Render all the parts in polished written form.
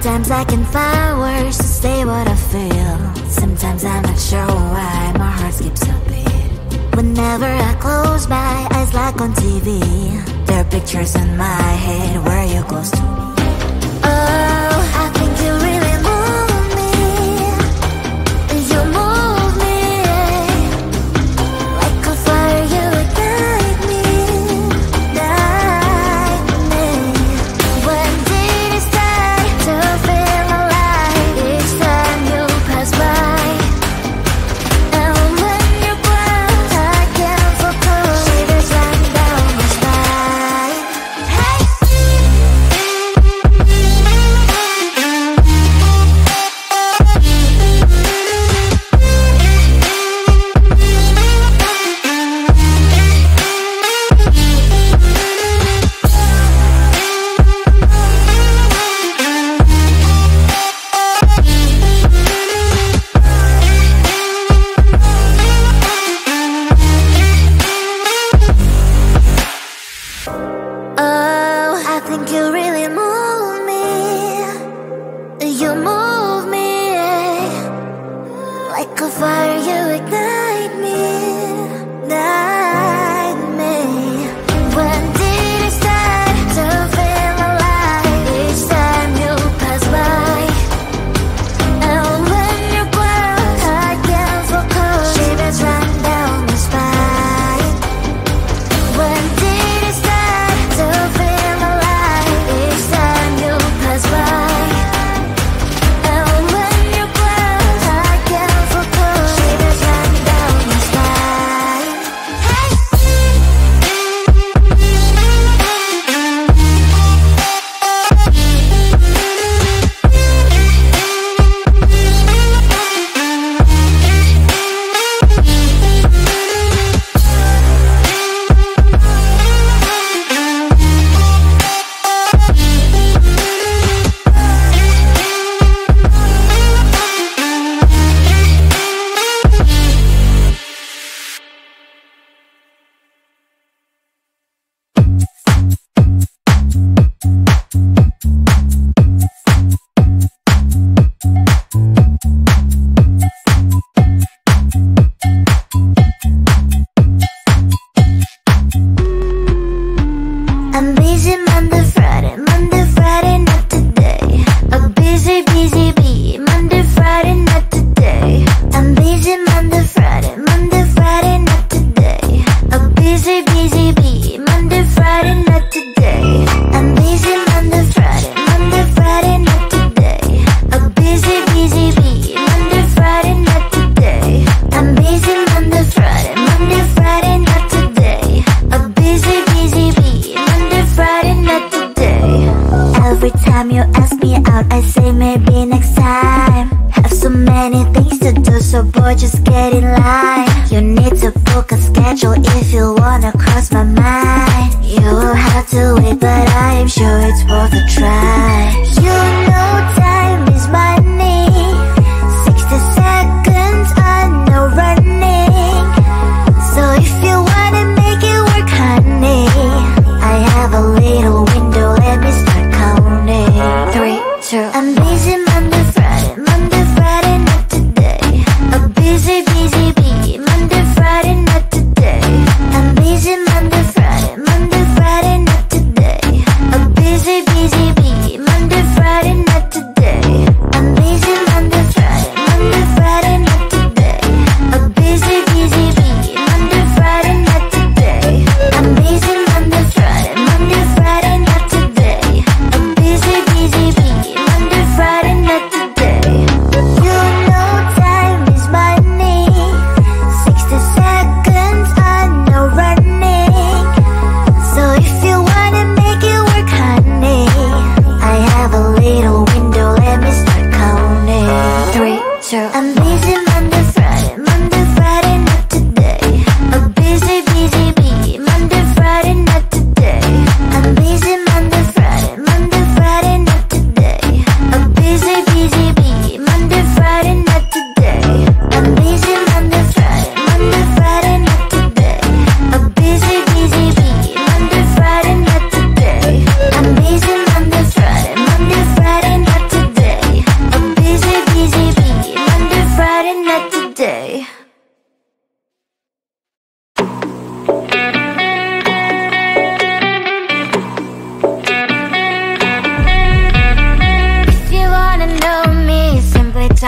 Sometimes I can find words to say what I feel. Sometimes I'm not sure why my heart skips a beat. Whenever I close my eyes like on TV, there are pictures in my head where you're close to me. Oh, I think you really move me. You move me like a fire, you ignite me, ignite me. When did it start to feel alive? Each time you pass by, and when you close, I can't focus. Shivers run down my spine. Hey. Oh, I think you really move me. You move me like a fire, you ignite me, ignite me. When did it start to feel alive? Each time you pass by, and when you're close, I can't focus. Shivers run down my spine. When did it start to feel alive? Each time you pass by, and when you're close, I can't focus. Shivers run down my spine. Hey. I'm busy Monday, Friday, not today. A busy, busy bee, Monday, Friday, not today. I'm busy Monday, Friday, not today. A busy, busy bee, Monday, Friday, not today. I'm busy Monday, Friday, not today. A busy, busy bee, Monday, Friday, not today. I'm busy Monday, Friday, not today. A busy, busy bee, Monday, Friday, not today. Every time you ask me out, I say maybe next time. Have so many things to do, so boy, just get in line. You need to book a schedule if you wanna cross my mind. You will have to wait, but I am sure it's worth a try. You know time is money. 60 seconds, I know running. So if you wanna make it work, honey, I have a little window, let me start counting. 3, 2, I'm busy Monday, Friday, not today. A busy, busy bee, Monday, Friday, not today. I'm busy Monday, Friday, not today. A busy, busy bee, Monday, Friday, not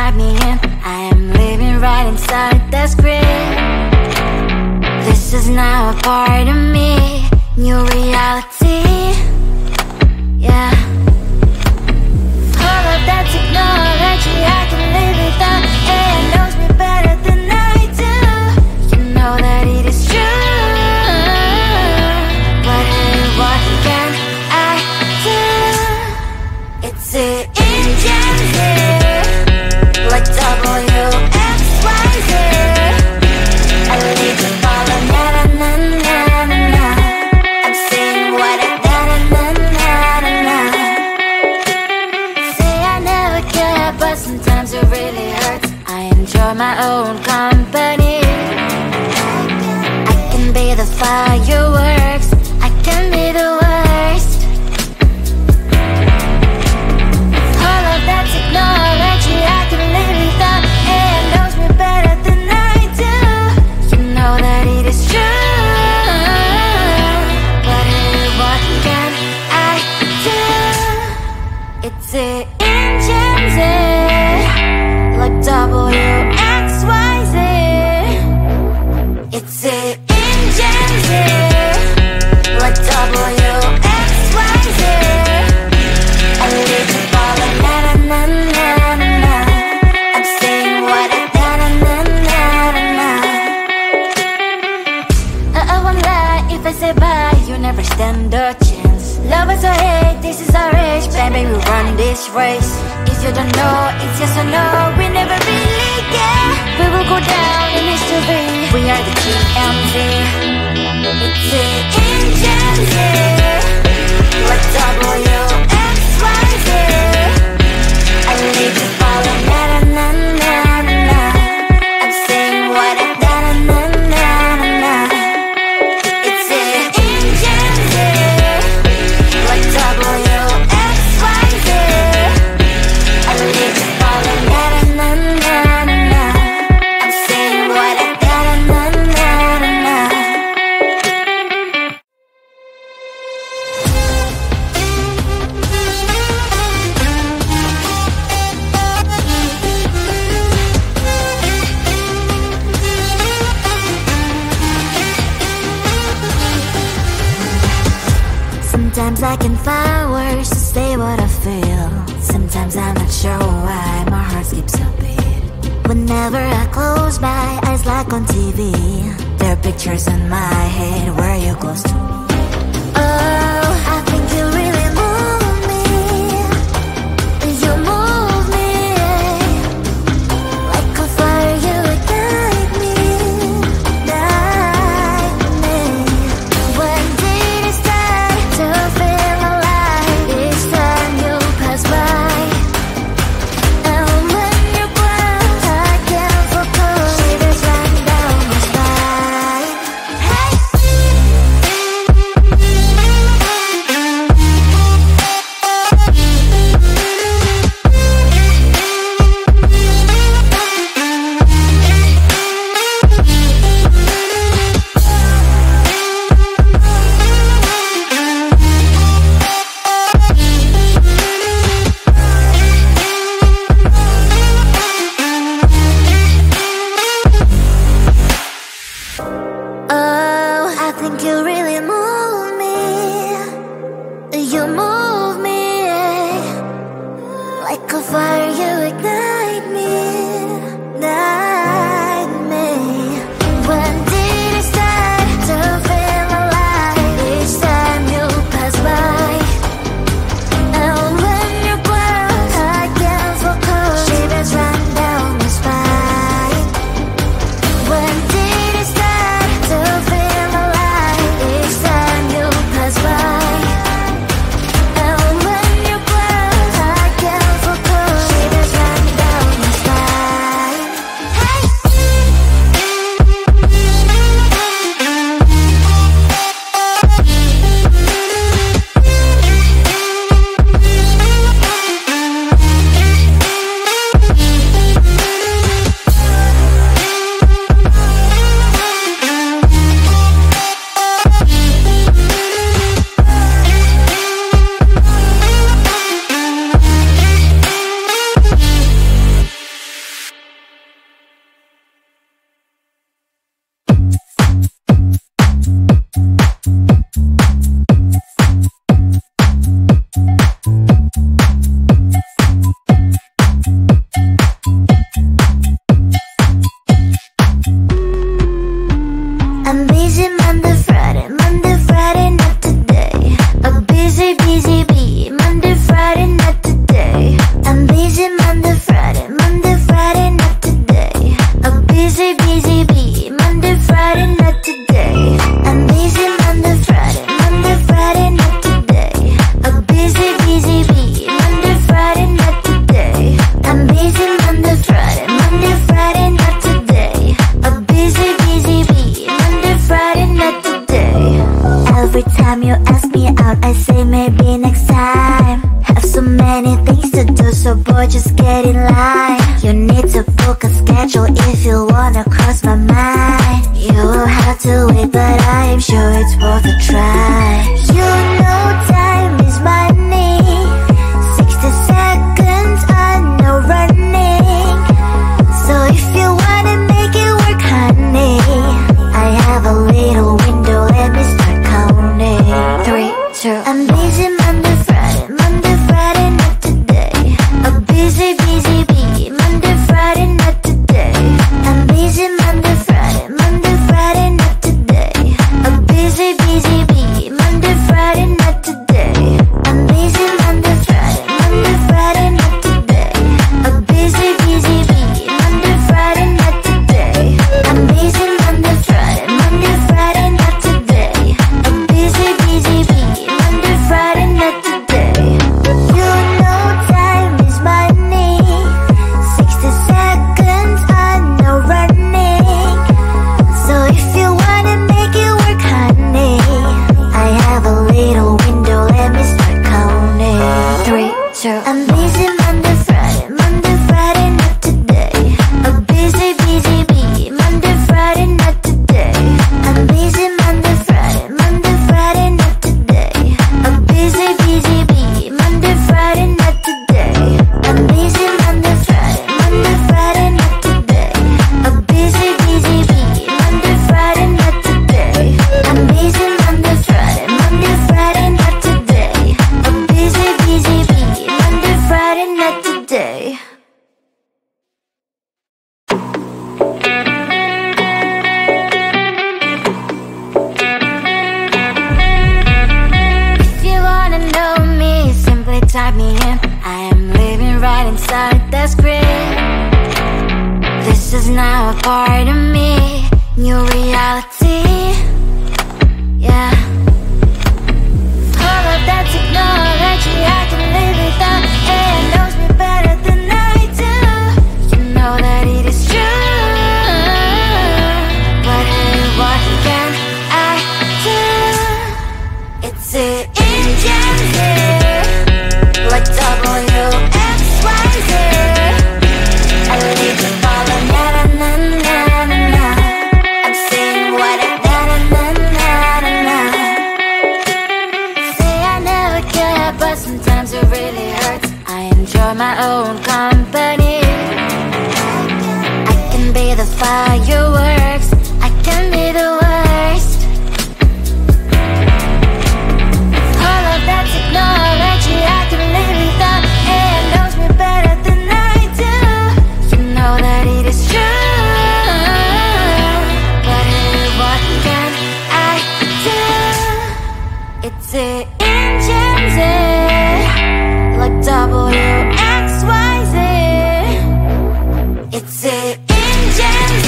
type me in. I am living right inside the script. This is now a part of me, new reality. Yeah. All of that technology, I can live without. AI knows me better than I do. You know that it is true. But hey, what can I do? It's the engines here, like WXYZ. I lead to follow, na na na na na na. I'm saying what I na na na na na. Say I never care, but sometimes it really hurts. I enjoy my own company. I can be the fireworks, I can be the worst. All of that technology, I can live without. AI knows me better than I do. You know that it is true. But hey, what can I do? It's the engines, like WXYZ. It's the engines, like WXYZ. I live to follow, na na na na na na. I'm saying what I na na na na na na. I won't lie if I say bye, you never stand a chance. Love us or hate, this is our age, baby, we run this race. If you don't know, it's yes or no, we never really care. We will go down in history, we are the TMZ. It's the engines, like WXYZ. I need to follow, na na na na na na. I'm saying what I na na na na na. It's the engines, like WXYZ. I need to follow, na na na na na. I'm saying what I na na na na na. Sometimes I can find words to say what I feel. Sometimes I'm not sure why my heart skips a beat. Whenever I close my eyes like on TV, there are pictures in my head where you're close to me. Oh, I think you really move me. You move me. Like a fire, you would guide me. Guide me. When did it start to feel alive? Each time you pass by. And when you glance, I can't focus. Shivers run down my spine. Hey! things to do, so boy, just get in line. You need to book a schedule if you wanna cross my mind. You will have to wait, but I am sure it's worth a try. You know time is money. 60 seconds, I know running. So if you wanna make it work, honey, I have a little window, let me start counting. 3, 2, I'm busy Monday, Friday, not today. A busy, busy bee, Monday, Friday, not today. I'm busy Monday, Friday, not today. A busy, busy bee, Monday, Friday, not today. I'm busy Monday, Friday, not today. A busy, busy bee, Monday, Friday, not today. I'm busy Monday, Friday, not today. A busy, busy bee, Monday, Friday, not today. You know time is money. 60 seconds, I know running. So if you wanna make it work, honey, I have a little window, let me start counting. 3, 2, I'm busy Monday, Friday, not today. A busy, busy bee, Monday, Friday, not today. I'm busy Monday, Friday, not today. A busy, busy bee, Monday, Friday, not today. I'm busy Monday, Friday, not today. A busy, busy bee, Monday, Friday, not today. I'm busy Monday, Friday, not today. A busy, busy bee, Monday, Friday, not today. If you wanna know me, simply type me in. I am living right inside the script. This is now a part of me, new reality. Yeah. All of that technology, I can live without. It knows me better than I do. You know that it is true. But hey, what can I do? It's the engines here, like WXYZ. I leave the follow, na na na na na na. I'm saying what I na na na na na. Say I never care, but sometimes it really hurts. I enjoy my own company. I can be the fireworks, I can be the worst. All of that technology, I can live without. It knows me better than I do. You know that it is true. But hey, what can I do? It's the engines, like WXYZ. It's the engines,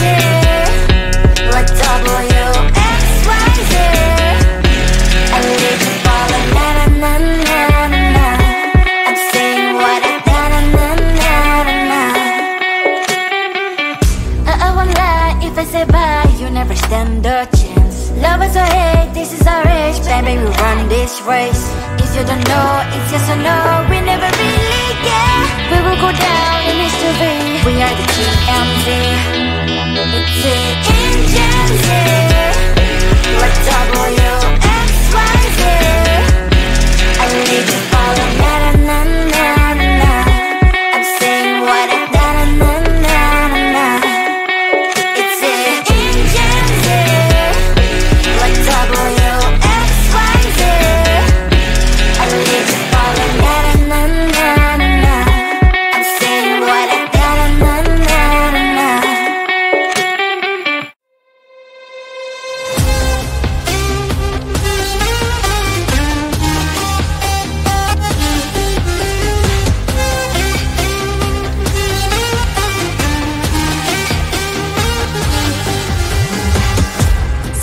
like WXYZ. I live to follow, na na na na na na. I'm saying what I na na na na na na. I won't lie if I say bye, you never stand a chance. Love us or hate, this is our age, baby, we run this race. If you don't know, it's yes or no, we never really get. We will go down in history, we are the TMZ. It's the engines, like WXYZ. I need to follow, na na na na na na. I'm saying what I na na na na na. It's the engines, like WXYZ. I need to follow, na na na na na. I'm saying what I na na na na na.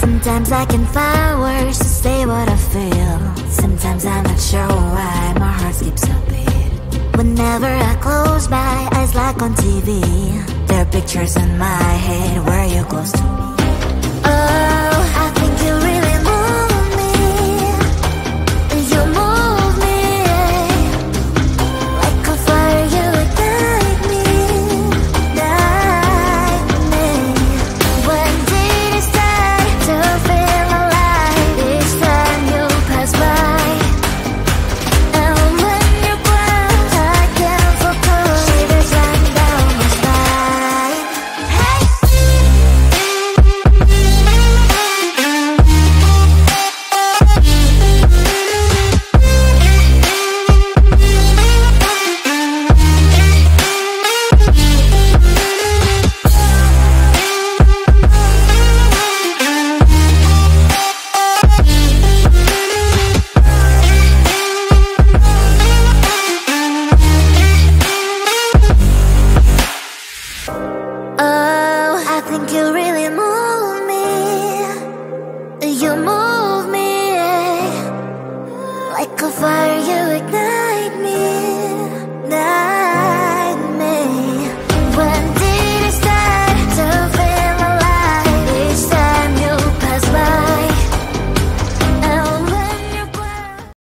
Sometimes I can find words to say what I feel. Sometimes I'm not sure why my heart skips a beat. Whenever I close my eyes like on TV, there are pictures in my head where you're close to me. Oh, I think you really move me. You move me like a fire. think you really move me. You move me like a fire.